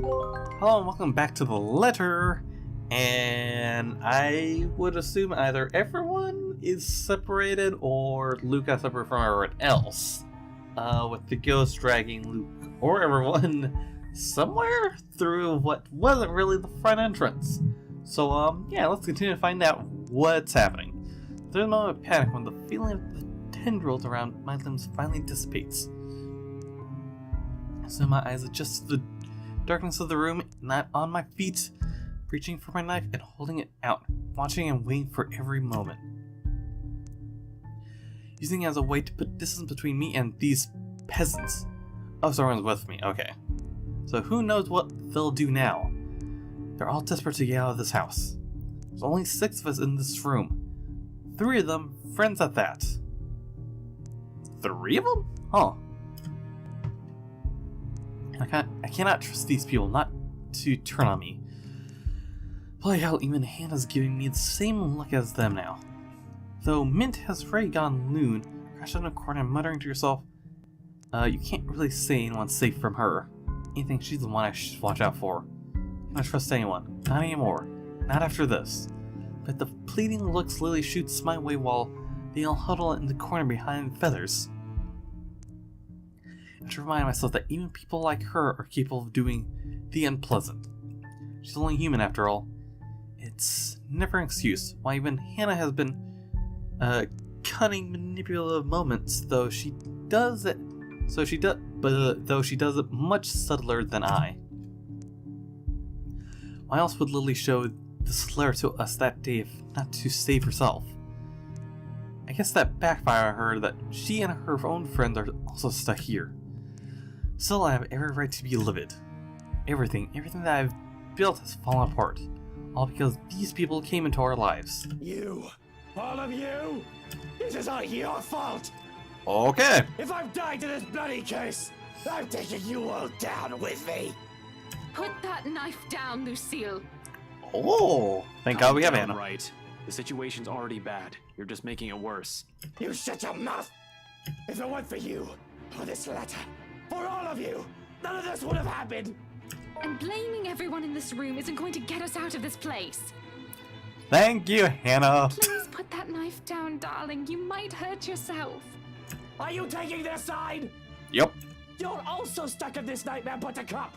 Hello and welcome back to the letter. And I would assume either everyone is separated or Luke got separated from everyone else. With the ghost dragging Luke or everyone somewhere through what wasn't really the front entrance. So yeah, let's continue to find out what's happening. There's a moment of panic when the feeling of the tendrils around my limbs finally dissipates. So my eyes adjust to the darkness of the room, not on my feet, reaching for my knife and holding it out, watching and waiting for every moment. Using it as a way to put distance between me and these peasants. Oh, someone's with me, okay. So who knows what they'll do now? They're all desperate to get out of this house. There's only 6 of us in this room. 3 of them, friends at that. 3 of them? Huh. I cannot trust these people not to turn on me. Bloody hell, even Hannah's giving me the same look as them now. Though Mint has already gone loon, crashed in a corner and muttering to herself, you can't really say anyone's safe from her. Anything, she's the one I should watch out for. I can't trust anyone. Not anymore. Not after this. But the pleading looks Lily shoots my way while they all huddle in the corner behind feathers. I have to remind myself that even people like her are capable of doing the unpleasant. She's only human after all. It's never an excuse why even Hannah has been cunning, manipulative moments, though she does it much subtler than I. Why else would Lily show this letter to us that day if not to save herself? I guess that backfired on her that she and her own friends are also stuck here. Still, I have every right to be livid. Everything that I've built has fallen apart. All because these people came into our lives. You! All of you! This is all your fault! Okay. If I've died to this bloody case, I'm taking you all down with me! Put that knife down, Lucille. Oh, thank God we have Calm down, Anna. Right. The situation's already bad. You're just making it worse. You shut your mouth! If it weren't for you, for this letter, for all of you, none of this would have happened! And blaming everyone in this room isn't going to get us out of this place. Thank you, Hannah. Please put that knife down, darling. You might hurt yourself. Are you taking their side? Yep. You're also stuck in this nightmare, Buttercup!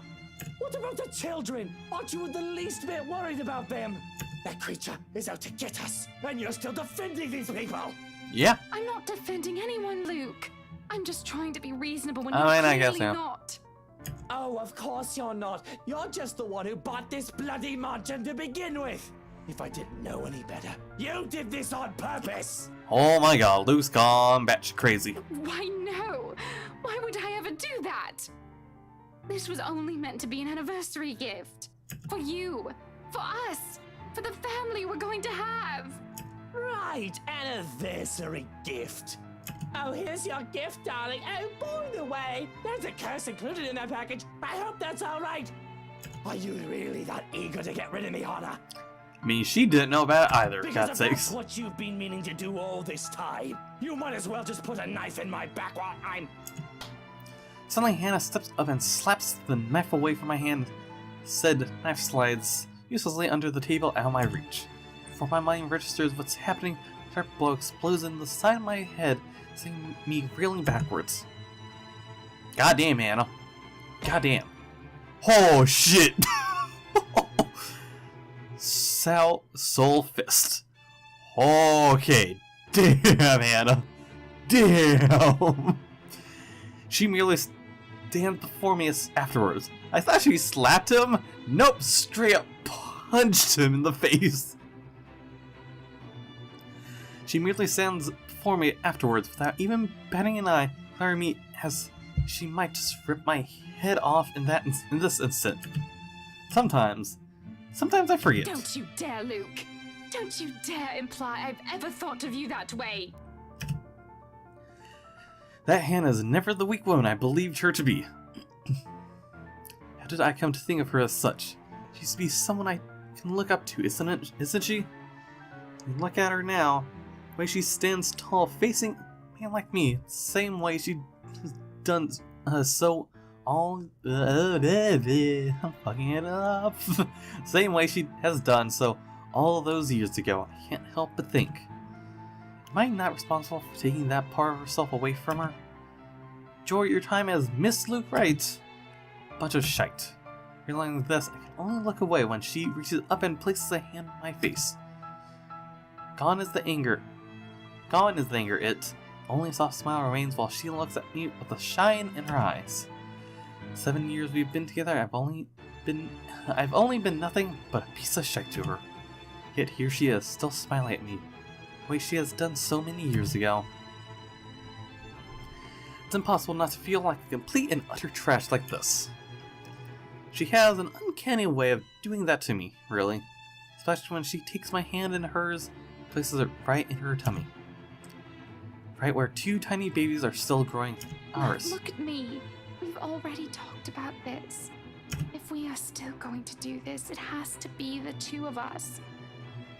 What about the children? Aren't you the least bit worried about them? That creature is out to get us, and you're still defending these people! Yeah. I'm not defending anyone, Luke. I'm just trying to be reasonable when I you're mean, I clearly guess, yeah. not. Oh, of course you're not. You're just the one who bought this bloody mansion to begin with. If I didn't know any better, you did this on purpose. Oh my God, Luke's gone batshit crazy. Why no? Why would I ever do that? This was only meant to be an anniversary gift. For you. For us. For the family we're going to have. Right, anniversary gift. Oh, here's your gift, darling. Oh, by the way, there's a curse included in that package. I hope that's all right. Are you really that eager to get rid of me, Hannah? I mean, she didn't know about it either, Because God's if that's sakes. what you've been meaning to do all this time, you might as well just put a knife in my back while I'm... Suddenly, Hannah steps up and slaps the knife away from my hand. Said knife slides uselessly under the table out of my reach. Before my mind registers what's happening, a sharp blow explodes in the side of my head, sending me reeling backwards. Goddamn, Hannah. Goddamn. Oh, shit. Soul fist. Okay. Damn, Hannah. Damn. She merely stands before me afterwards. I thought she slapped him. Nope, straight up punched him in the face. She merely stands before me afterwards without even batting an eye, glaring me as she might just rip my head off in this instant. Sometimes I forget. Don't you dare, Luke. Don't you dare imply I've ever thought of you that way. That Hannah's never the weak woman I believed her to be. How did I come to think of her as such? She used to be someone I can look up to, isn't she? Look at her now. The way she stands tall, facing a man like me, the same way she's done so I'm fucking it up. Same way she has done so all those years ago. I can't help but think, am I not responsible for taking that part of herself away from her? Enjoy your time as Miss Luke Wright. Bunch of shite. Realizing this, I can only look away when she reaches up and places a hand on my face. Gone is the anger. Only a soft smile remains while she looks at me with a shine in her eyes. 7 years we've been together, I've only been nothing but a piece of shite to her. Yet here she is, still smiling at me, the way she has done so many years ago. It's impossible not to feel like a complete and utter trash like this. She has an uncanny way of doing that to me, really. Especially when she takes my hand in hers and places it right in her tummy. Right where 2 tiny babies are still growing. Ours. Look at me. We've already talked about this. If we are still going to do this, it has to be the 2 of us.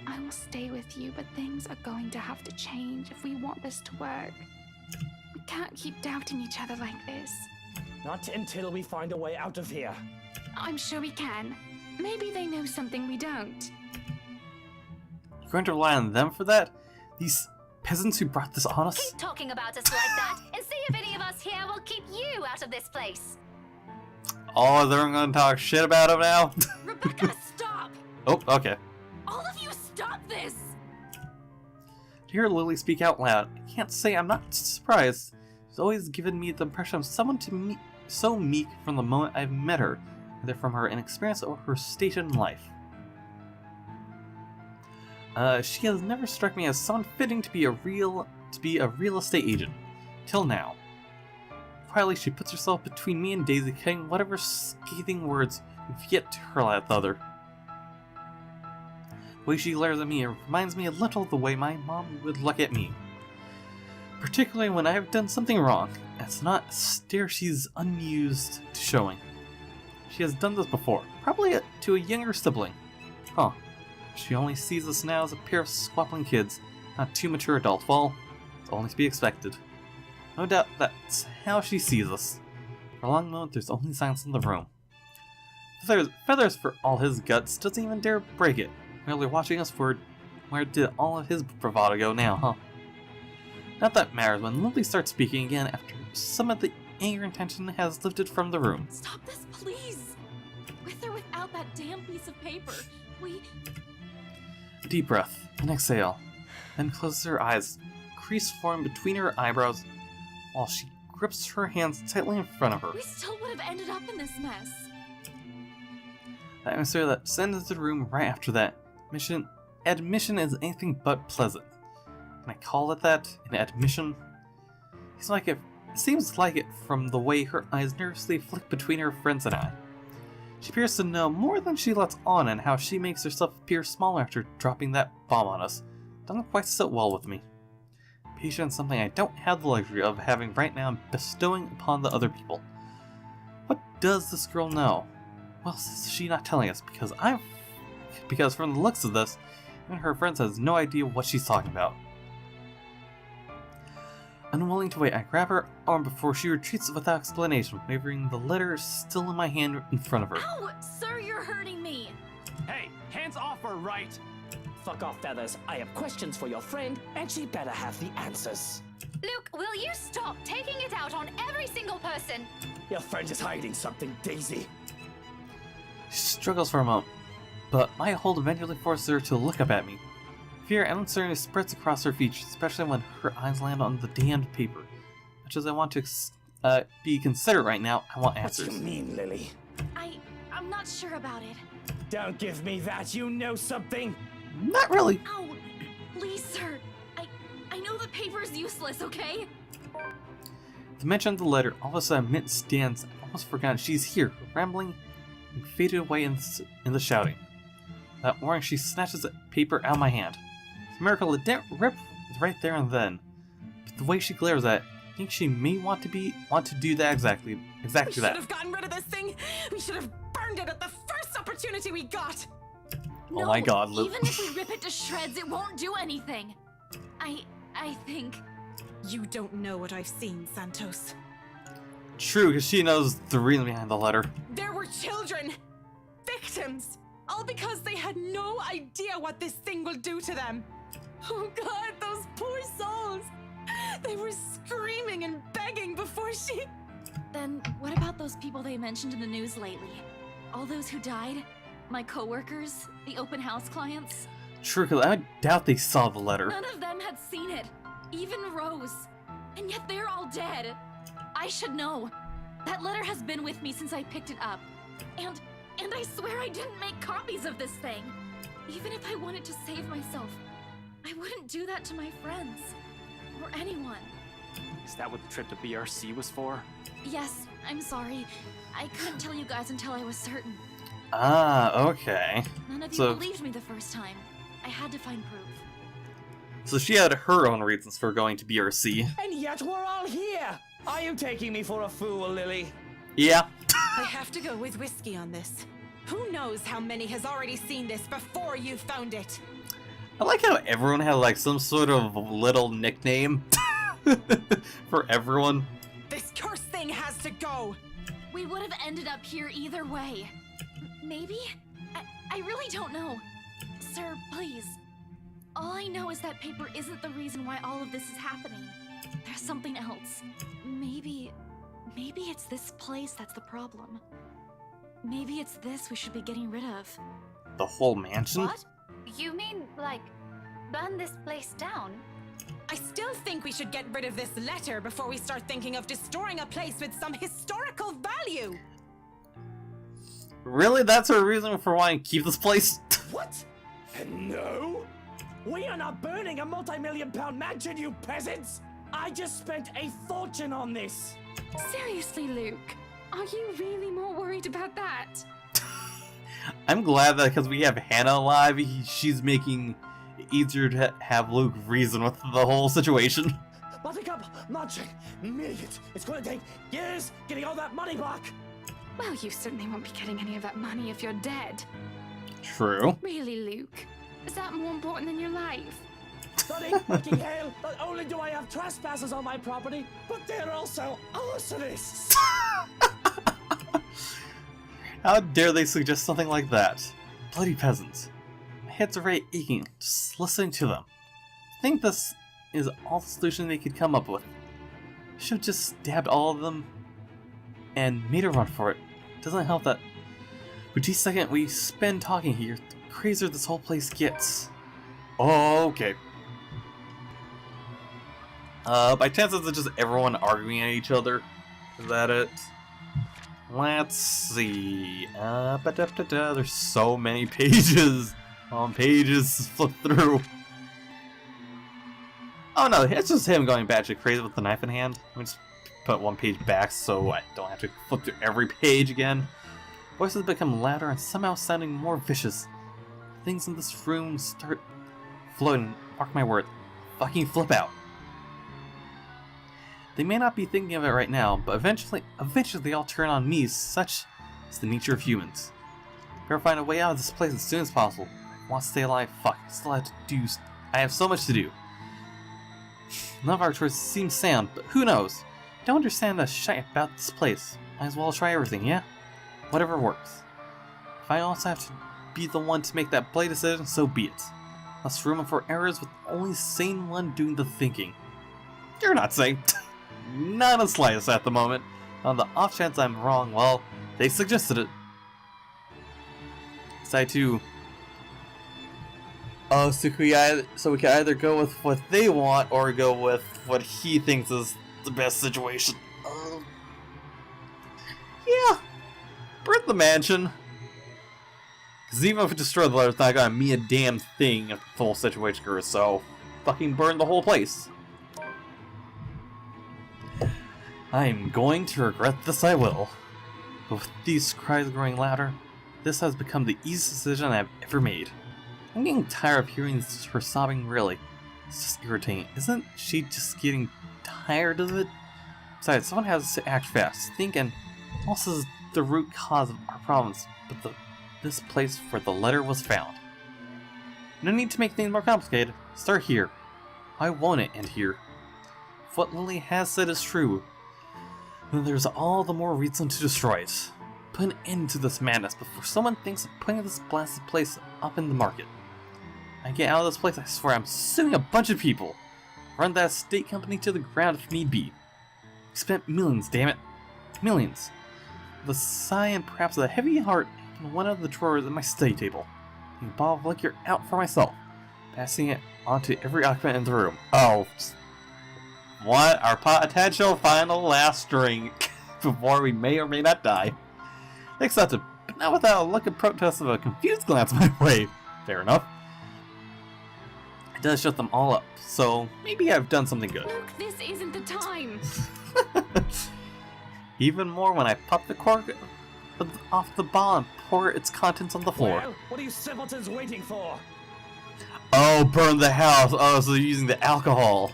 I will stay with you, but things are going to have to change if we want this to work. We can't keep doubting each other like this. Not until we find a way out of here. I'm sure we can. Maybe they know something we don't. You're going to rely on them for that? These peasants who brought this on us? Keep talking about us like that, and see if any of us here will keep you out of this place. Oh, they're going to talk shit about him now? Rebecca, stop! Oh, okay. All of you, stop this! To hear Lily speak out loud, I can't say I'm not surprised. She's always given me the impression of someone to me so meek from the moment I've met her, either from her inexperience or her station in life. She has never struck me as someone fitting to be a real estate agent, till now. Quietly, she puts herself between me and Daisy, cutting whatever scathing words we've yet to hurl at the other. The way she glares at me reminds me a little of the way my mom would look at me. Particularly when I have done something wrong. It's not a stare she's unused to showing. She has done this before, probably to a younger sibling. Huh. She only sees us now as a pair of squabbling kids, not 2 mature adults. Well, it's only to be expected. No doubt that's how she sees us. For a long moment, there's only silence in the room. Feathers for all his guts, doesn't even dare break it, merely watching us forward. Where did all of his bravado go now, huh? Not that matters when Lily starts speaking again after some of the anger and tension has lifted from the room. Stop this, please! With or without that damn piece of paper, A deep breath, and exhale, then closes her eyes, crease form between her eyebrows, while she grips her hands tightly in front of her. we still would have ended up in this mess. The atmosphere that descends into the room right after that admission is anything but pleasant. Can I call it that? An admission? It seems like it from the way her eyes nervously flick between her friends and I. She appears to know more than she lets on, and how she makes herself appear smaller after dropping that bomb on us doesn't quite sit well with me. Patience is something I don't have the luxury of having right now and bestowing upon the other people. What does this girl know? Well, is she not telling us? Because from the looks of this, even her friends has no idea what she's talking about. Unwilling to wait, I grab her arm before she retreats without explanation, wavering the letter still in my hand in front of her. Ow! Sir, you're hurting me! Hey, hands off her, right? Fuck off, Feathers. I have questions for your friend, and she better have the answers. Luke, will you stop taking it out on every single person? Your friend is hiding something, Daisy. She struggles for a moment, but my hold eventually forces her to look up at me. Fear and uncertainty spreads across her features, especially when her eyes land on the damned paper. Much as I want to be considerate right now, I want answers. What do you mean, Lily? I'm not sure about it. Don't give me that, you know something! Not really. Ow! Please, sir. I know the paper is useless, okay? The mention of the letter, all of a sudden Mint stands. I've almost forgotten she's here, rambling and faded away in the shouting. That warning, she snatches the paper out of my hand. It's a miracle it didn't rip right there and then. But the way she glares at it, I think she may want to do that exactly We that. should have gotten rid of this thing. We should have burned it at the first opportunity we got. Oh my god, Luke. Even if we rip it to shreds, it won't do anything. I think... You don't know what I've seen, Santos. True, because she knows the reason behind the letter. There were children, victims, all because they had no idea what this thing will do to them. Oh God, those poor souls. They were screaming and begging before she... Then what about those people they mentioned in the news lately? All those who died? My coworkers? The open house clients? True, because I doubt they saw the letter. None of them had seen it. Even Rose. And yet they're all dead. I should know. That letter has been with me since I picked it up. And I swear I didn't make copies of this thing. Even if I wanted to save myself, I wouldn't do that to my friends. Or anyone. Is that what the trip to BRC was for? Yes, I'm sorry. I couldn't tell you guys until I was certain. Ah, okay. None of you So- believed me the first time. I had to find proof. So she had her own reasons for going to BRC. And yet we're all here. Are you taking me for a fool, Lily? Yeah. I have to go with whiskey on this. Who knows how many has already seen this before you found it? I like how everyone had like some sort of little nickname for everyone. This cursed thing has to go! We would have ended up here either way. Maybe? I really don't know. Sir, please. All I know is that paper isn't the reason why all of this is happening. There's something else. Maybe it's this place that's the problem. Maybe it's this we should be getting rid of. The whole mansion? What? You mean, like, burn this place down? I still think we should get rid of this letter before we start thinking of destroying a place with some historical value! Really? That's her reason for wanting to keep this place? What? No? We are not burning a multi-million-pound mansion, you peasants! I just spent a fortune on this! Seriously, Luke, are you really more worried about that? I'm glad that because we have Hannah alive, she's making it easier to have Luke reason with the whole situation. Buttercup, marching, millions. It's gonna take years getting all that money back. Well, you certainly won't be getting any of that money if you're dead. True. Really, Luke? Is that more important than your life? Bloody fucking hell! Not only do I have trespassers on my property, but they're also arsonists! How dare they suggest something like that? Bloody peasants. My head's already aching just listening to them. I think this is all the solution they could come up with. Should have just stabbed all of them and made a run for it. Doesn't help that with each second we spend talking here, the crazier this whole place gets. Okay. By chance is it just everyone arguing at each other? Is that it? Let's see. There's so many pages on pages to flip through. Oh no, it's just him going batshit crazy with the knife in hand. Let me just put one page back so I don't have to flip through every page again. Voices become louder and somehow sounding more vicious. Things in this room start floating. Mark my word, fucking flip out. They may not be thinking of it right now, but eventually they all turn on me. Such is the nature of humans. Better find a way out of this place as soon as possible. I want to stay alive. Fuck, I have so much to do. None of our choices seem sound, but who knows? I don't understand the shit about this place. Might as well try everything, yeah? Whatever works. If I also have to be the one to make that play decision, so be it. Less room for errors with only the sane one doing the thinking. You're not sane. Not the slightest at the moment. On the off chance I'm wrong, well, they suggested it. Decide to... Oh, so we can either go with what they want or go with what he thinks is the best situation. Yeah. Burn the mansion. Because even if we destroy the letter, it's not gonna mean a damn thing if the full situation occurs, so fucking burn the whole place. I'm going to regret this, I will. But with these cries growing louder, this has become the easiest decision I've ever made. I'm getting tired of hearing her sobbing, really. It's just irritating. Isn't she just getting tired of it? Besides, someone has to act fast. Think and also is the root cause of our problems, but this place where the letter was found. No need to make things more complicated. Start here. Why won't it end here? If what Lily has said is true, then there's all the more reason to destroy it. Put an end to this madness before someone thinks of putting this blasted place up in the market. I get out of this place, I swear I'm suing a bunch of people. Run that estate company to the ground if need be. We spent millions, damn it. Millions. With a sigh and perhaps a heavy heart, I opened one of the drawers at my study table. Taking a bottle of liquor out for myself, passing it on to every occupant in the room. Oh. What? Our potential final last drink before we may or may not die. Accepted, but not without a look of protest of a confused glance my way. Fair enough. It does shut them all up, so maybe I've done something good. Look, this isn't the time. Even more when I pop the cork off the bottle and pour its contents on the floor. Well, what are you simpletons waiting for? Oh, burn the house! Oh, so they're using the alcohol.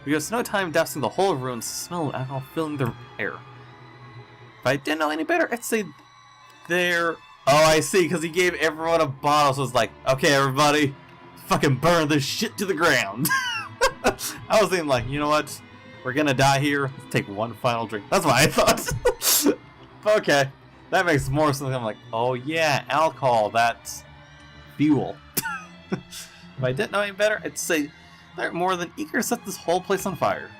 We waste no time dousing the whole room, the smell of alcohol filling the air. If I didn't know any better, I'd say there. Oh, I see, because he gave everyone a bottle, so it's like, okay, everybody, fucking burn this shit to the ground. I was thinking, like, you know what? We're gonna die here. Let's take one final drink. That's what I thought. Okay, that makes more sense. I'm like, oh yeah, alcohol, that's fuel. If I didn't know any better, I'd say they're more than eager to set this whole place on fire.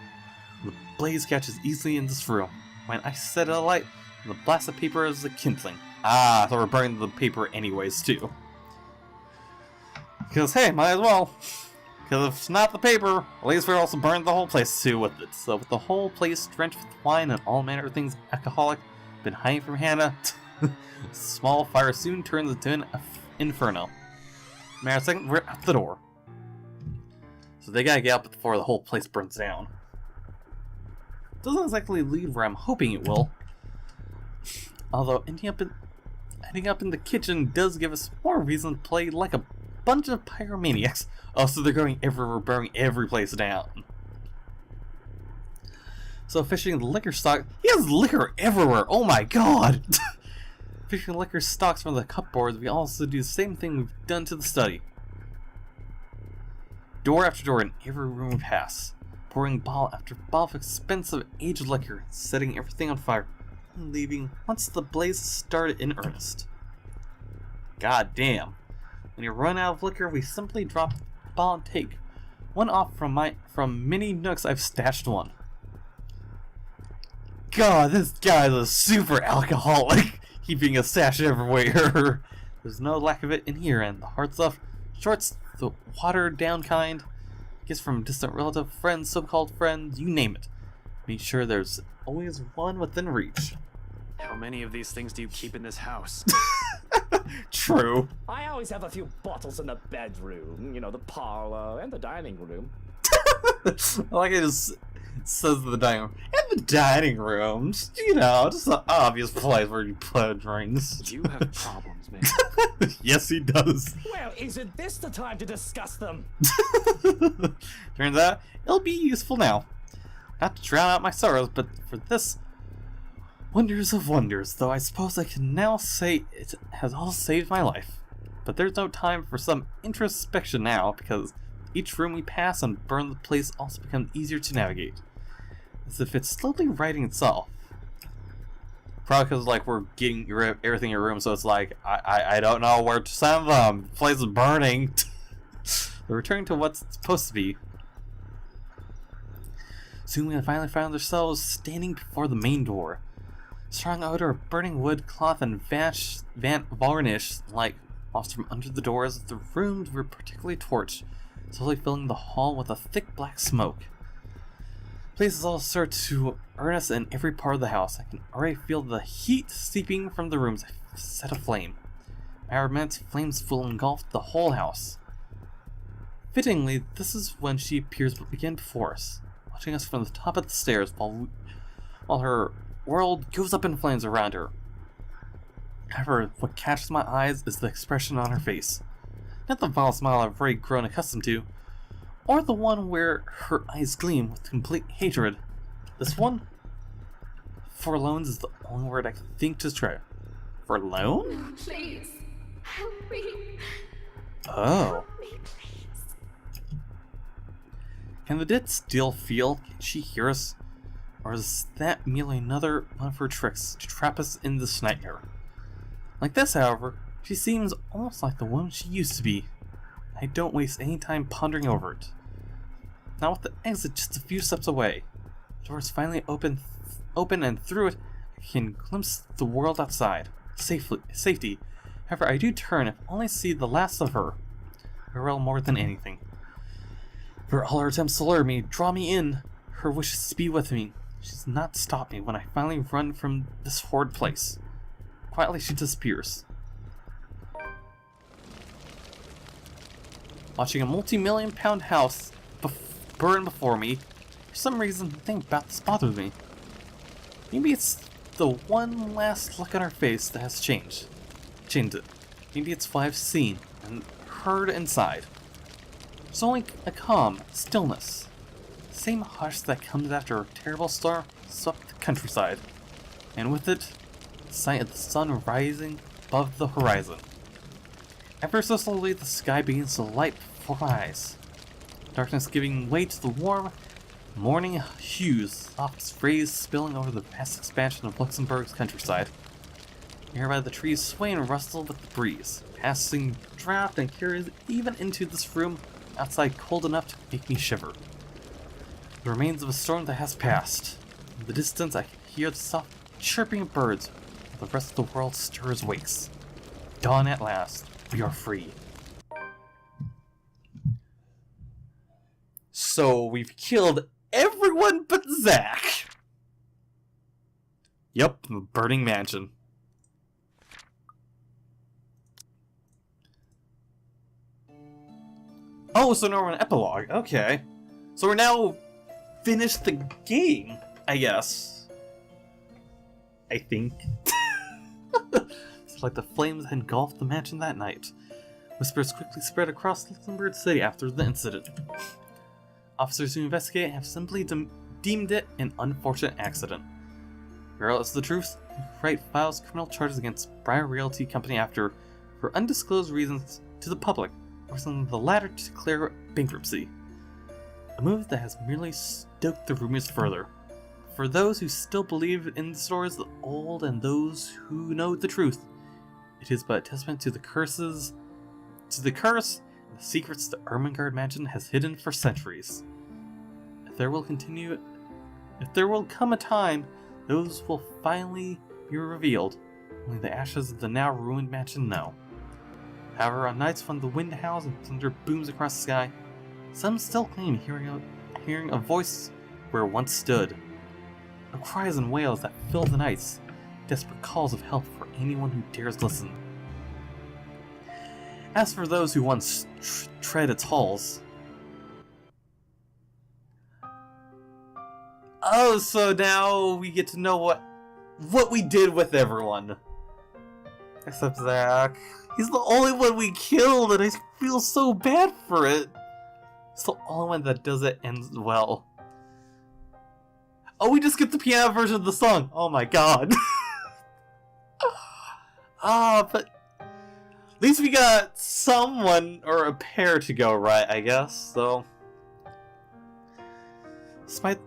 The blaze catches easily in this room. When I set it alight, the blasted paper is a kindling. Ah, so we're burning the paper anyways, too. Because, hey, might as well. Because if it's not the paper, at least we're also burning the whole place, too, with it. So with the whole place drenched with wine and all manner of things alcoholic, been hiding from Hannah, small fire soon turns into an inferno. Matter of a second, we're at the door. So they gotta get out before the whole place burns down. Doesn't exactly lead where I'm hoping it will. Although ending up in the kitchen does give us more reason to play like a bunch of pyromaniacs. Oh, so they're going everywhere, burning every place down. So fishing the liquor stock, he has liquor everywhere. Oh my god! Fishing liquor stocks from the cupboards, we also do the same thing we've done to the study. Door after door in every room we pass, pouring bottle after bottle of expensive aged liquor, setting everything on fire, and leaving once the blaze started in earnest. God damn. When you run out of liquor, we simply drop the bottle and take one off from many nooks I've stashed one. God, this guy's a super alcoholic, keeping a stash everywhere. There's no lack of it in here, and the hard stuff, shorts, the watered down kind, gifts from distant relative, friends, so-called friends, you name it. Make sure there's always one within reach. How many of these things do you keep in this house? True. I always have a few bottles in the bedroom, you know, the parlor, and the dining room. I like it just says the dining room. And the dining room, just, you know, just an obvious place where you put drinks. You have problems, man. Yes, he does. Well, isn't this the time to discuss them? Turns out, it'll be useful now. Not to drown out my sorrows, but for this wonders of wonders, though I suppose I can now say it has all saved my life. But there's no time for some introspection now, because each room we pass and burn the place also becomes easier to navigate. As if it's slowly righting itself. Probably because like we're getting everything in your room, so it's like, I don't know where to send them. The place is burning. We're returning to what's supposed to be. Soon we finally found ourselves standing before the main door. Strong odor of burning wood, cloth, and varnish like wafts from under the doors of the rooms were particularly torched, slowly filling the hall with a thick black smoke. Places all start to earnest in every part of the house. I can already feel the heat seeping from the rooms I set aflame. My immense flames will engulf the whole house. Fittingly, this is when she appears again before us, watching us from the top of the stairs while her world goes up in flames around her. However, what catches my eyes is the expression on her face. Not the vile smile I've already grown accustomed to, or the one where her eyes gleam with complete hatred. This one? Forlorn is the only word I can think to describe. Forlorn? Please, help me. Oh. Help me, please. Can the dead still feel? Can she hear us? Or is that merely another one of her tricks to trap us in this nightmare? Like this, however, she seems almost like the woman she used to be. I don't waste any time pondering over it. Now with the exit just a few steps away, the door is finally open and through it I can glimpse the world outside. Safety. However, I do turn if only to see the last of her. Farewell more than anything. For all her attempts to lure me, draw me in, her wishes to be with me, she does not stop me when I finally run from this horrid place. Quietly she disappears. Watching a multi-million-pound house burn before me, for some reason, nothing about this bothers me. Maybe it's the one last look on her face that has changed it. Maybe it's what I've seen and heard inside. There's only a calm stillness. The same hush that comes after a terrible storm swept the countryside. And with it, the sight of the sun rising above the horizon. Ever so slowly, the sky begins to light before my eyes. Darkness giving way to the warm morning hues, soft rays spilling over the vast expansion of Luxembourg's countryside. Nearby the trees sway and rustle with the breeze, passing draft and carries even into this room outside cold enough to make me shiver. The remains of a storm that has passed. In the distance I can hear the soft chirping of birds, while the rest of the world stirs wakes. Dawn at last. We are free. So we've killed everyone but Zach. Yep, the burning mansion. Oh, so now we're in epilogue. Okay. So we're now finished the game, I guess. I think. It's like the flames that engulfed the mansion that night. Whispers quickly spread across Luxembourg City after the incident. Officers who investigate have simply deemed it an unfortunate accident. Regardless of the truth, Wright files criminal charges against Briar Realty Company after, for undisclosed reasons to the public, forcing the latter to declare bankruptcy. A move that has merely stoked the rumors further. For those who still believe in the stories of the old and those who know the truth, it is but a testament to the curse and the secrets the Ermengarde Mansion has hidden for centuries. If there will come a time, those will finally be revealed. Only the ashes of the now ruined mansion know. However, on nights when the wind howls and thunder booms across the sky, some still claim hearing a voice where it once stood. Of cries and wails that fill the nights, desperate calls of help for anyone who dares listen. As for those who once tread its halls... Oh, so now we get to know what we did with everyone. Except Zach. He's the only one we killed, and I feel so bad for it. He's the only one that does it ends well. Oh, we just get the piano version of the song. Oh my god. But at least we got someone or a pair to go right, I guess. So, despite,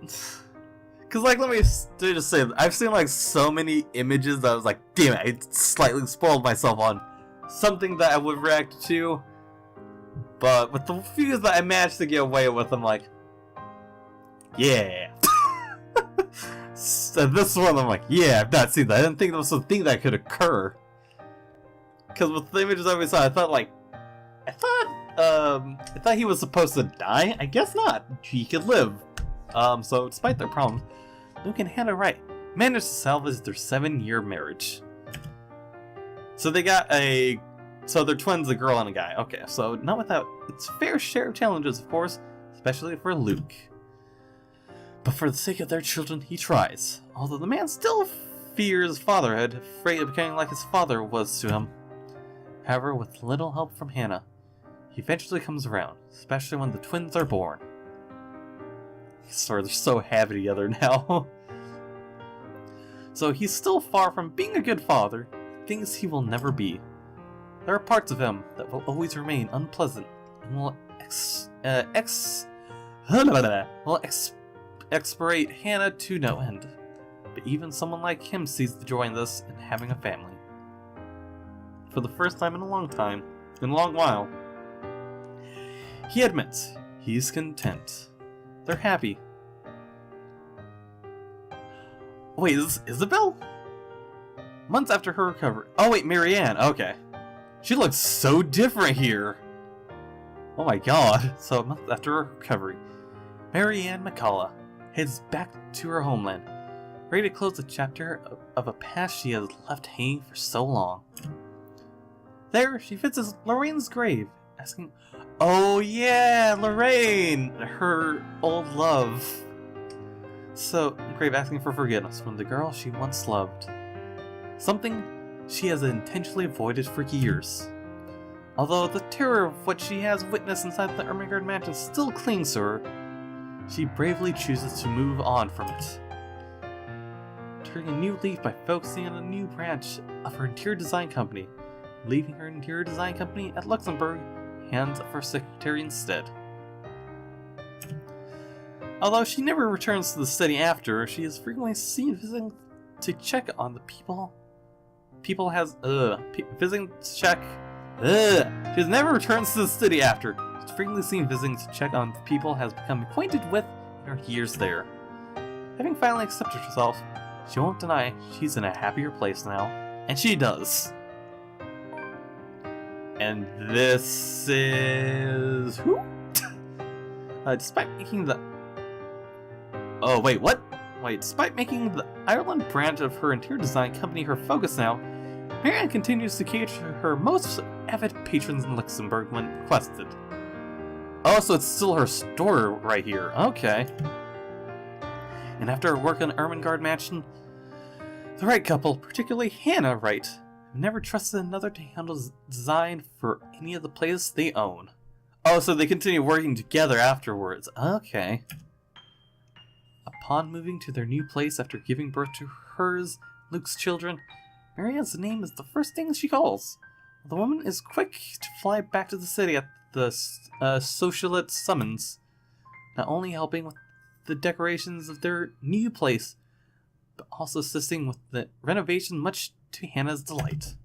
because like, let me just say, I've seen like so many images that I was like, damn it, I slightly spoiled myself on something that I would react to. But with the few that I managed to get away with, I'm like, yeah. So this one, I'm like, yeah, I've not seen that. I didn't think there was a thing that could occur. Because with the images I saw, I thought he was supposed to die. I guess not. He could live. So despite their problems, Luke and Hannah Wright managed to salvage their 7-year marriage. So they got so they're twins, a girl and a guy. Okay, so not without its fair share of challenges, of course, especially for Luke. But for the sake of their children, he tries. Although the man still fears fatherhood, afraid of becoming like his father was to him. However, with little help from Hannah, he eventually comes around, especially when the twins are born. They're so happy together now. So he's still far from being a good father, things he will never be. There are parts of him that will always remain unpleasant and will exasperate Hannah to no end. But even someone like him sees the joy in this and having a family. For the first time in a long while, he admits he's content. They're happy. Wait, is this Isabel? Months after her recovery. Oh wait, Marianne, okay. She looks so different here. Oh my god. So a month after her recovery, Marianne McCullough heads back to her homeland, ready to close the chapter of a past she has left hanging for so long. There, she visits Lorraine's grave, asking, oh yeah, Lorraine, her old love. So, grave asking for forgiveness from the girl she once loved. Something she has intentionally avoided for years. Although the terror of what she has witnessed inside the Ermengarde Mansions still clings to her, she bravely chooses to move on from it. Turning a new leaf by focusing on a new branch of her interior design company, leaving her interior design company at Luxembourg, hands of her secretary instead. Although she never returns to the city after, she is frequently seen visiting to check on the people. Visiting to check. She has never returned to the city after. She's frequently seen visiting to check on the people has become acquainted with in her years there. Having finally accepted herself, she won't deny she's in a happier place now, and she does. And this is who? Despite making the despite making the Ireland branch of her interior design company her focus now, Marianne continues to cater to her most avid patrons in Luxembourg when requested. Oh, so it's still her store right here. Okay. And after her work on Ermengarde Mansion, the Wright couple, particularly Hannah Wright, have never trusted another to handle design for any of the places they own. Oh, so they continue working together afterwards. Okay. Upon moving to their new place after giving birth to Luke's children, Marianne's name is the first thing she calls. The woman is quick to fly back to the city at the socialite summons, not only helping with the decorations of their new place, but also assisting with the renovation, much to Hannah's delight.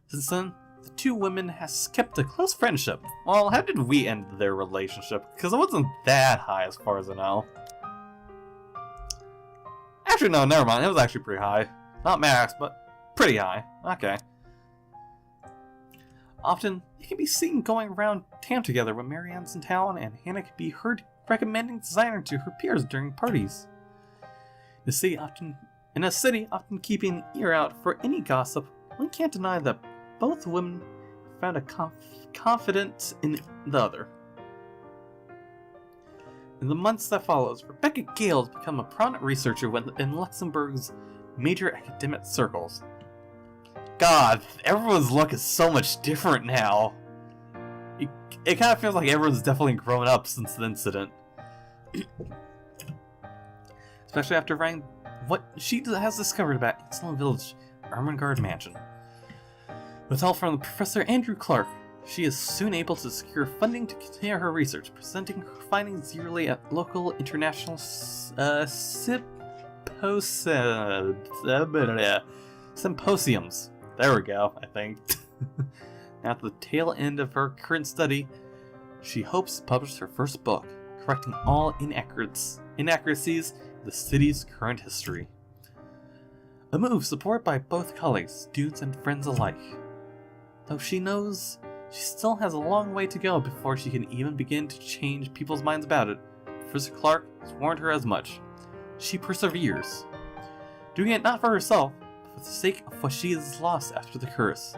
Since then, the two women has kept a close friendship. Well, how did we end their relationship? Because it wasn't that high as far as I know. Actually, no, never mind. It was actually pretty high. Not max, but pretty high. Okay. Often, they can be seen going around town together when Marianne's in town, and Hannah can be heard recommending designer to her peers during parties. In a city often keeping an ear out for any gossip, one can't deny that both women found a confidence in the other. In the months that follows, Rebecca Gale has become a prominent researcher in Luxembourg's major academic circles. God, everyone's look is so much different now. It kind of feels like everyone's definitely grown up since the incident. Especially after writing what she has discovered about Excellent Village, Ermengarde Mansion. With help from Professor Andrew Clark, she is soon able to secure funding to continue her research, presenting her findings yearly at local international symposiums. There we go, I think. At the tail end of her current study, she hopes to publish her first book, correcting all inaccuracies in the city's current history. A move supported by both colleagues, students, and friends alike. Though she knows she still has a long way to go before she can even begin to change people's minds about it, Professor Clark has warned her as much. She perseveres, doing it not for herself, but for the sake of what she has lost after the curse.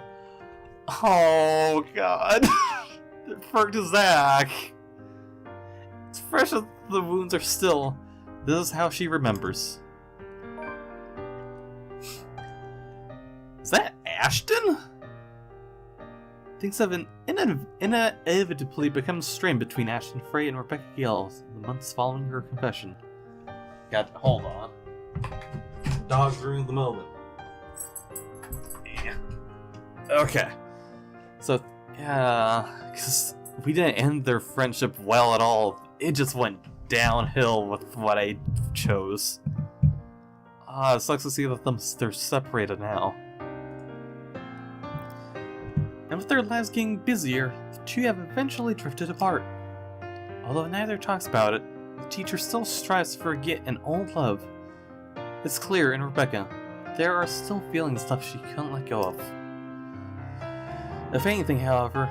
Oh god. For Zach. As fresh as the wounds are still, this is how she remembers. Is that Ashton? Things have inevitably become strained between Ashton Frey and Rebecca Gale in the months following her confession. Hold on. Dog ruined the moment. Yeah. Okay. So, yeah, because we didn't end their friendship well at all. It just went downhill with what I chose. It sucks to see that they're separated now. And with their lives getting busier, the two have eventually drifted apart. Although neither talks about it, the teacher still strives to forget an old love. It's clear in Rebecca, there are still feelings left she couldn't let go of. If anything, however,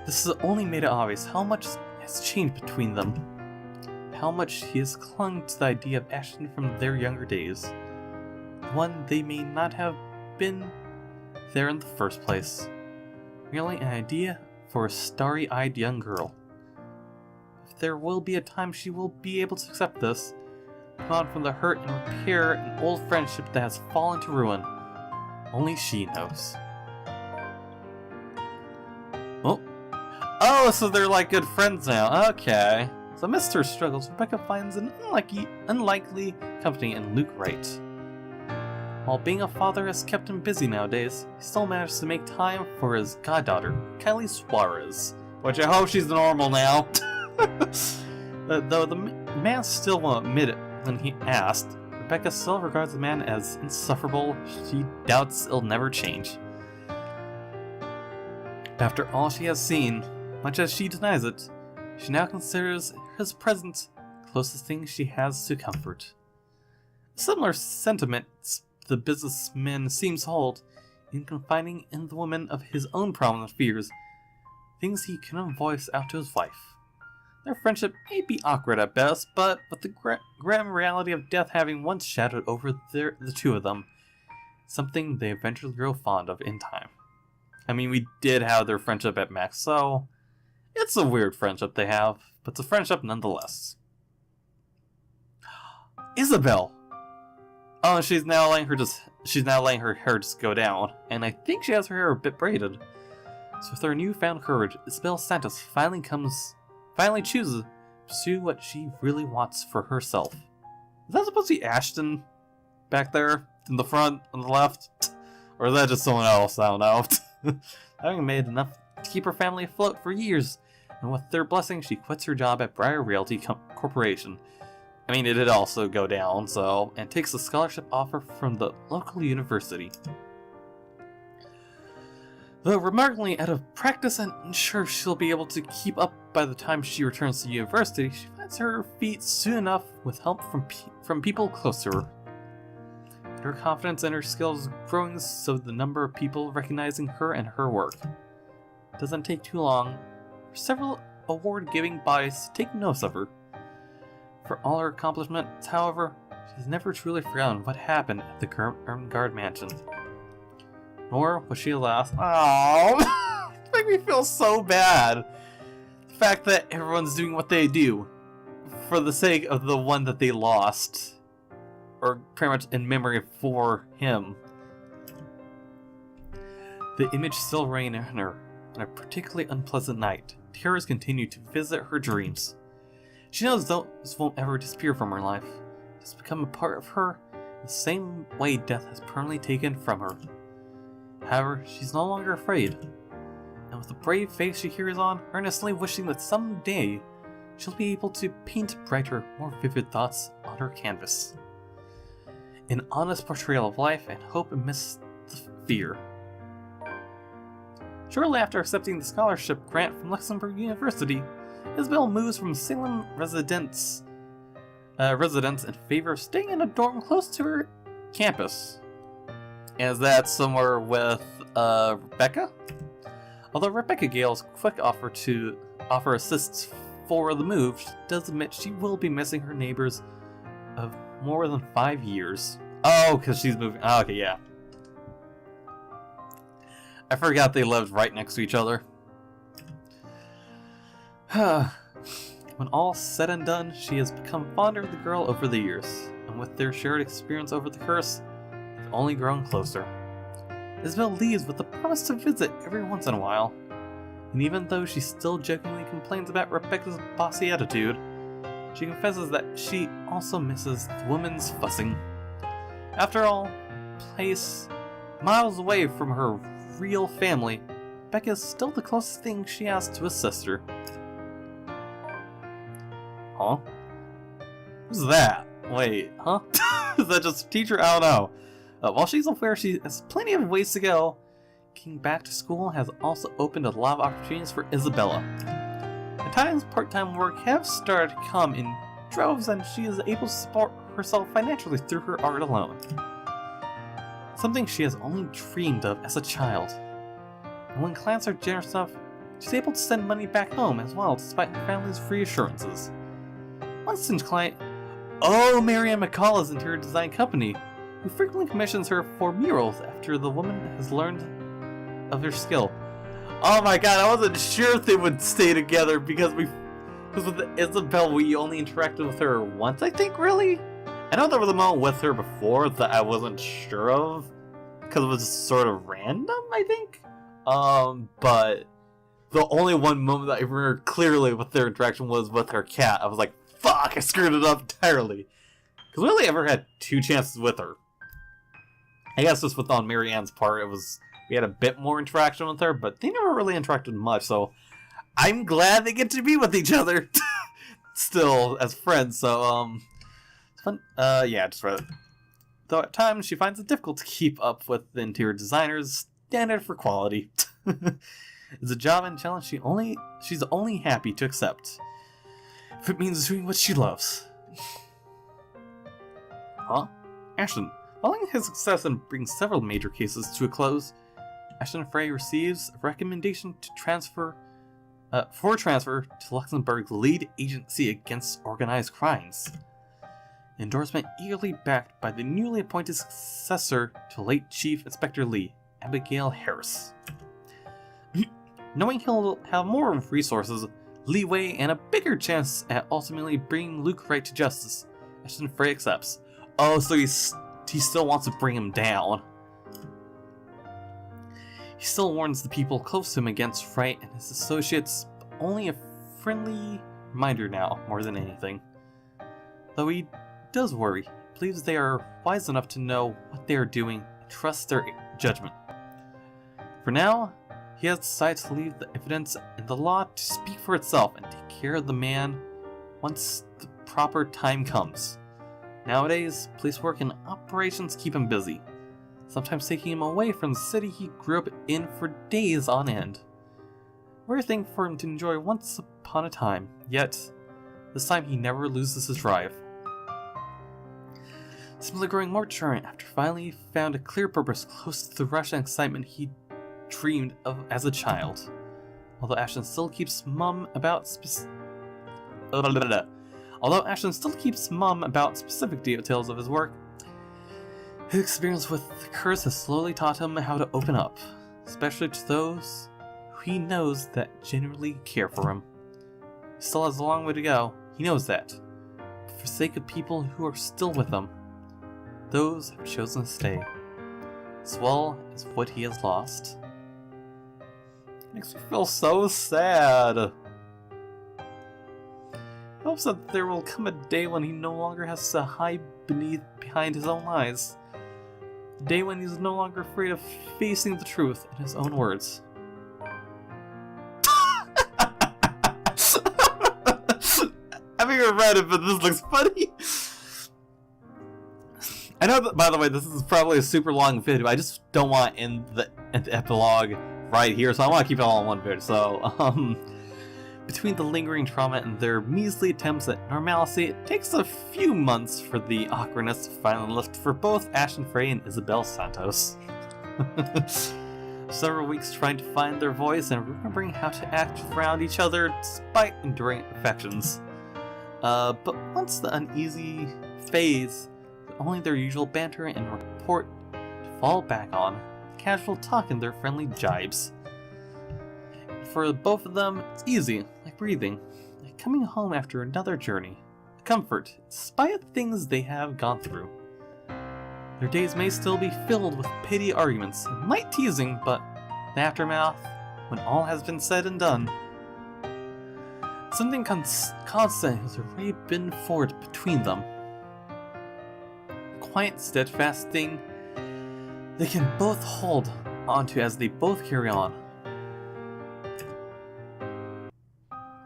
this has only made it obvious how much has changed between them. How much he has clung to the idea of Ashton from their younger days. One they may not have been there in the first place. Merely an idea for a starry-eyed young girl. If there will be a time she will be able to accept this, move on from the hurt and repair an old friendship that has fallen to ruin, only she knows. Oh, so they're like good friends now. Okay. So amidst her struggles, Rebecca finds an unlikely company in Luke Wright. While being a father has kept him busy nowadays, he still managed to make time for his goddaughter, Kylie Suarez. Which I hope she's normal now. Though the man still won't admit it when he asked, Rebecca still regards the man as insufferable. She doubts it'll never change. After all she has seen, much as she denies it, she now considers his presence the closest thing she has to comfort. A similar sentiment the businessman seems to hold in confiding in the woman of his own problems and fears, things he cannot voice out to his wife. Their friendship may be awkward at best, but with the grim reality of death having once shadowed over the two of them, something they eventually grow fond of in time. I mean, we did have their friendship at Max, so it's a weird friendship they have, but it's a friendship nonetheless. Isabel! Oh, she's now letting her hair just go down, and I think she has her hair a bit braided. So with her newfound courage, Isabel Santos finally chooses to pursue what she really wants for herself. Is that supposed to be Ashton back there in the front on the left? Or is that just someone else? I don't know. Having made enough to keep her family afloat for years, and with their blessing, she quits her job at Briar Realty Corporation. I mean, it did also go down, and takes a scholarship offer from the local university. Though remarkably out of practice and unsure she'll be able to keep up by the time she returns to university, she finds her feet soon enough with help from people close to her. Her confidence and her skills growing, so the number of people recognizing her and her work. It doesn't take too long for several award-giving bodies to take notice of her. For all her accomplishments, however, she's never truly forgotten what happened at the Ermengarde Mansions. Nor was she lost. Oh, it makes me feel so bad. The fact that everyone's doing what they do for the sake of the one that they lost, or pretty much in memory for him. The image still reigned in her on a particularly unpleasant night. Terrors continued to visit her dreams. She knows those won't ever disappear from her life. It's become a part of her the same way death has permanently taken from her. However, she's no longer afraid, and with a brave face she carries on, earnestly wishing that someday she'll be able to paint brighter, more vivid thoughts on her canvas. An honest portrayal of life and hope amidst the fear. Shortly after accepting the scholarship grant from Luxembourg University, Isabel moves from Salem residence in favor of staying in a dorm close to her campus. And is that somewhere with Rebecca? Although Rebecca Gale's quick offer assists for the move, she does admit she will be missing her neighbors of more than 5 years. Oh, because she's moving. Oh, okay, yeah. I forgot they lived right next to each other. When all's said and done, she has become fonder of the girl over the years, and with their shared experience over the curse, they've only grown closer. Isabel leaves with the promise to visit every once in a while, and even though she still jokingly complains about Rebecca's bossy attitude, she confesses that she also misses the woman's fussing. After all, a place miles away from her real family, Rebecca is still the closest thing she has to a sister. Huh? Who's that? Wait, huh? Is that just a teacher? I don't know. While she's aware she has plenty of ways to go, getting back to school has also opened a lot of opportunities for Isabella. At times, part-time work have started to come in droves, and she is able to support herself financially through her art alone. Something she has only dreamed of as a child. And when clients are generous enough, she's able to send money back home as well, despite her family's reassurances. One such client, Marianne McCall, interior design company, who frequently commissions her for murals after the woman has learned of her skill. Oh my god, I wasn't sure if they would stay together because with Isabel we only interacted with her once, I think, really? I know there was a moment with her before that I wasn't sure of, because it was just sort of random, I think? But the only one moment that I remember clearly with their interaction was with her cat. I was like, fuck, I screwed it up entirely. Because we only ever had 2 chances with her. I guess just with on Marianne's part, we had a bit more interaction with her, but they never really interacted much, so I'm glad they get to be with each other still as friends, so it's fun. Yeah, just read it. Though at times she finds it difficult to keep up with the interior designer's standard for quality. It's a job and challenge she's only happy to accept, if it means doing what she loves. Huh? Ashton. Following his success in bringing several major cases to a close, Ashton Frey receives a recommendation to transfer to Luxembourg's lead agency against organized crimes. An endorsement eagerly backed by the newly appointed successor to late Chief Inspector Lee, Abigail Harris. Knowing he'll have more resources, leeway, and a bigger chance at ultimately bringing Luke Wright to justice, Ashton Frey accepts. Oh, so he still wants to bring him down. He still warns the people close to him against Wright and his associates, but only a friendly reminder now, more than anything. Though he does worry, he believes they are wise enough to know what they are doing and trust their judgment. For now, he has decided to leave the evidence and the law to speak for itself and take care of the man once the proper time comes. Nowadays, police work and operations keep him busy, sometimes taking him away from the city he grew up in for days on end. A rare thing for him to enjoy once upon a time, yet this time he never loses his drive. Simply growing more determined after finally found a clear purpose close to the rush and excitement he dreamed of as a child. Although Ashton still keeps mum about specific details of his work, his experience with the curse has slowly taught him how to open up, especially to those who he knows that genuinely care for him. He still has a long way to go, he knows that, but for the sake of people who are still with him, those have chosen to stay, as well as what he has lost. Makes me feel so sad. He hopes that there will come a day when he no longer has to hide behind his own lies. A day when he's no longer afraid of facing the truth in his own words. I haven't even read it, but this looks funny. I know that, by the way, this is probably a super long video. I just don't want to end the epilogue right here, so I want to keep it all in one video. So, between the lingering trauma and their measly attempts at normalcy, it takes a few months for the awkwardness to finally lift for both Ashton Frey and Isabel Santos. Several weeks trying to find their voice and remembering how to act around each other despite enduring infections. But once the uneasy phase, only their usual banter and report to fall back on, casual talk and their friendly jibes. For both of them, it's easy, like breathing, like coming home after another journey, a comfort, despite the things they have gone through. Their days may still be filled with petty arguments and light teasing, but the aftermath, when all has been said and done, something constant has already been forged between them. A quiet, steadfast thing they can both hold onto as they both carry on.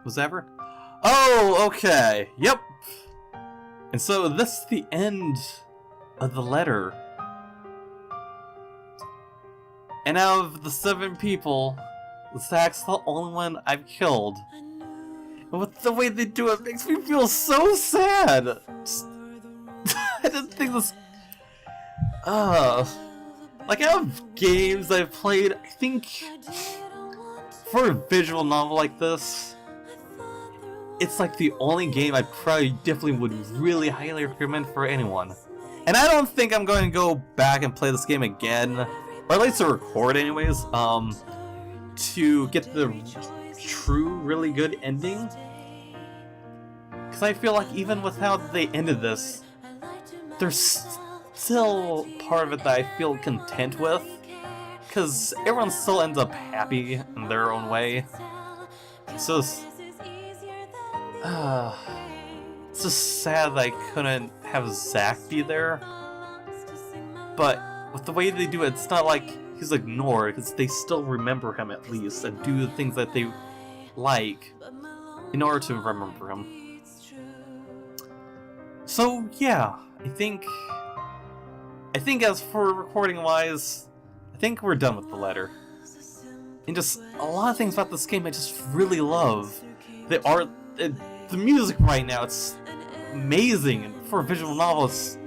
Was ever? Oh, okay. Yep. And so this is the end of the letter. And out of the 7 people, Zach's the only one I've killed. And with the way they do it makes me feel so sad. I didn't think this... like, out of games I've played, I think for a visual novel like this, it's like the only game I probably definitely would really highly recommend for anyone. And I don't think I'm going to go back and play this game again, or at least to record anyways, to get the true, really good ending. Because I feel like even with how they ended this, there's still part of it that I feel content with. Because everyone still ends up happy in their own way. So it's just sad that I couldn't have Zach be there. But with the way they do it, it's not like he's ignored, because they still remember him at least, and do the things that they like in order to remember him. So yeah, I think as for recording wise, I think we're done with the letter. And just a lot of things about this game I just really love. The art, the music right now, it's amazing, and for a visual novel, it's...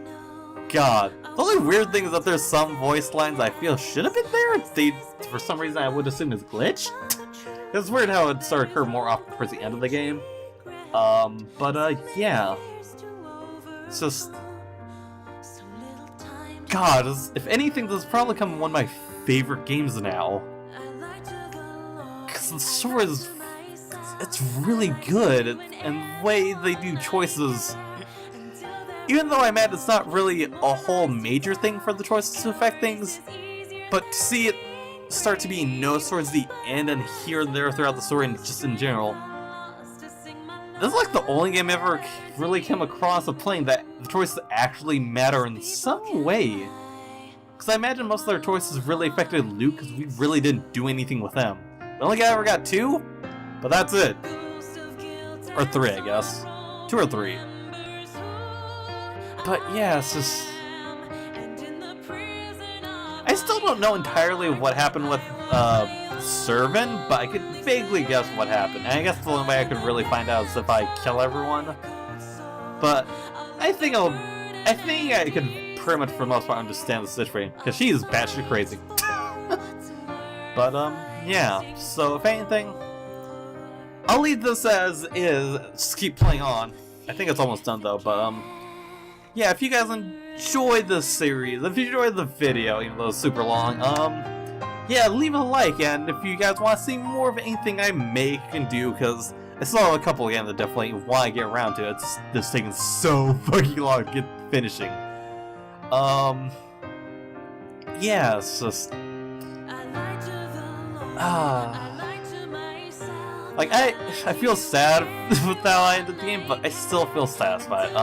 God. The only weird thing is that there's some voice lines I feel should have been there. They, for some reason, I would assume is glitched. It's weird how it started to occur more often towards the end of the game. Yeah. It's just... God, if anything, this has probably become one of my favorite games now. Because the story is... It's really good, and the way they do choices... Even though I imagine it's not really a whole major thing for the choices to affect things, but to see it start to be noticed towards the end and here and there throughout the story and just in general, this is like the only game I ever really came across of playing that the choices actually matter in some way. Because I imagine most of their choices really affected Luke because we really didn't do anything with them. The only guy I ever got 2, but that's it. Or 3, I guess. 2 or 3. But yeah, it's just... I still don't know entirely what happened with Servant, but I could vaguely guess what happened. And I guess the only way I could really find out is if I kill everyone. But I think I could pretty much for the most part understand the situation, because she is batshit crazy. But yeah. So if anything, I'll leave this as is. Just keep playing on. I think it's almost done though. But yeah, if you guys enjoyed this series, if you enjoyed the video, even though it's super long, yeah, leave a like, and if you guys want to see more of anything I make and do, because I still have a couple of games that definitely want to get around to it. It's just taking so fucking long to get finishing. Yeah, it's just... like, I feel sad with how I ended the game, but I still feel satisfied.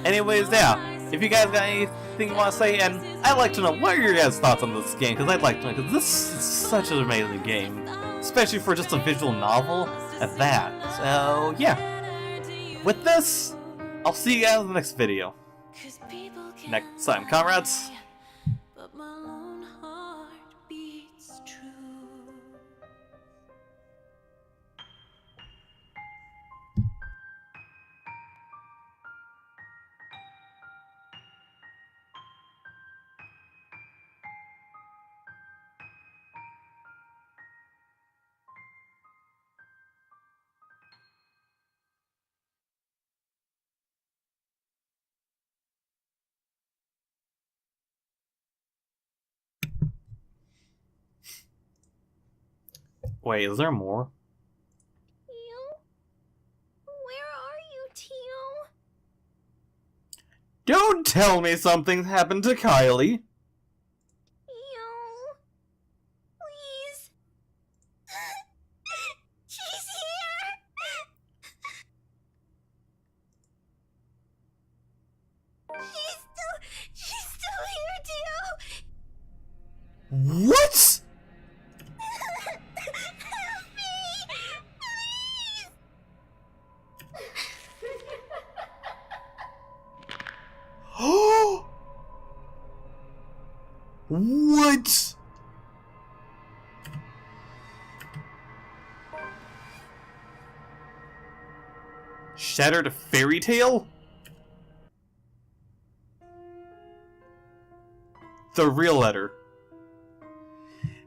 Anyways, yeah, if you guys got anything you want to say, and I'd like to know what are your guys' thoughts on this game, because I'd like to know, because this is such an amazing game, especially for just a visual novel at that. So, yeah. With this, I'll see you guys in the next video. Next time, comrades. Wait, is there more? Teal? Where are you, Teal? Don't tell me something happened to Kylie! Teal? Please? She's here! She's still here, Teal! What?! What? Shattered fairy tale? The real letter.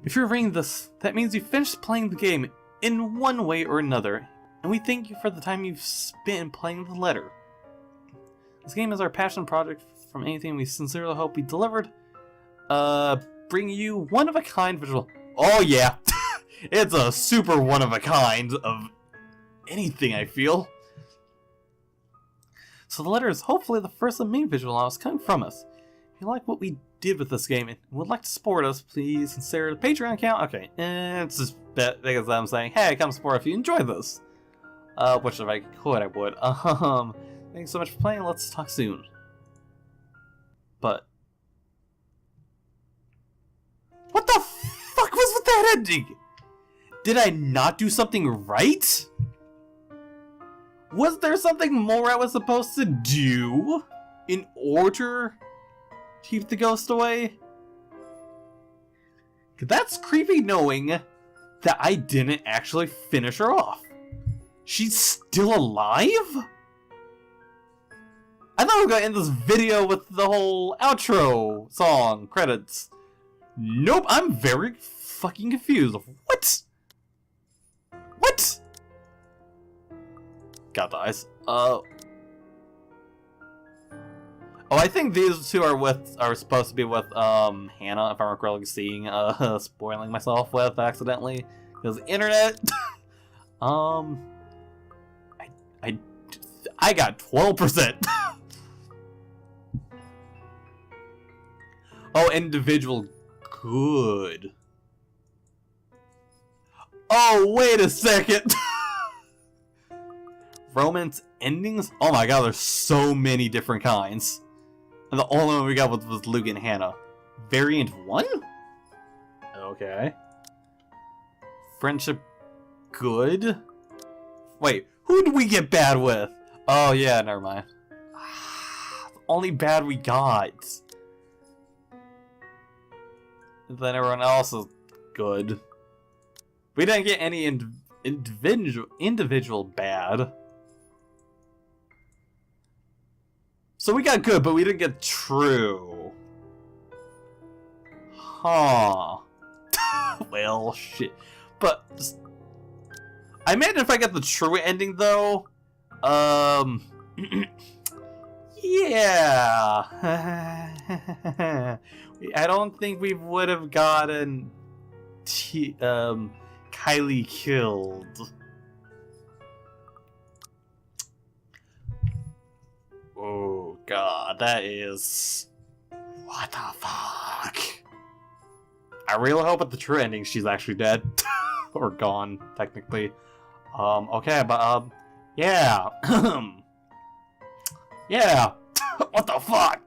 If you're reading this, that means you finished playing the game in one way or another, and we thank you for the time you've spent playing the letter. This game is our passion project from anything we sincerely hope we delivered. Bring you one-of-a-kind visual. Oh yeah! It's a super one-of-a-kind of anything, I feel. So the letter is hopefully the first of many visual novels coming from us. If you like what we did with this game and would like to support us, please consider the Patreon account. Okay, it's just because I'm saying, hey, come support if you enjoy this. Which if I could, I would. Thanks so much for playing. Let's talk soon. But what the fuck was with that ending? Did I not do something right? Was there something more I was supposed to do in order to keep the ghost away? 'Cause that's creepy knowing that I didn't actually finish her off. She's still alive? I thought we were gonna end this video with the whole outro song credits. Nope, I'm very fucking confused. What? What? God dies. Oh, I think these two are supposed to be with Hannah, if I'm recalling seeing spoiling myself with accidentally. Because internet I got 12%. Oh, individual good. Oh, wait a second. Romance endings? Oh my god, there's so many different kinds. And the only one we got was Luke and Hannah. Variant 1? Okay. Friendship good? Wait, who did we get bad with? Oh yeah, never mind. The only bad we got. And then everyone else is good. We didn't get any individual bad. So we got good, but we didn't get true. Huh. Well, shit. But I imagine if I get the true ending, though. Yeah. I don't think we would have gotten Kylie killed. Oh god, that is... What the fuck? I really hope at the true ending she's actually dead. Or gone, technically. Okay, but, yeah. Yeah. What the fuck?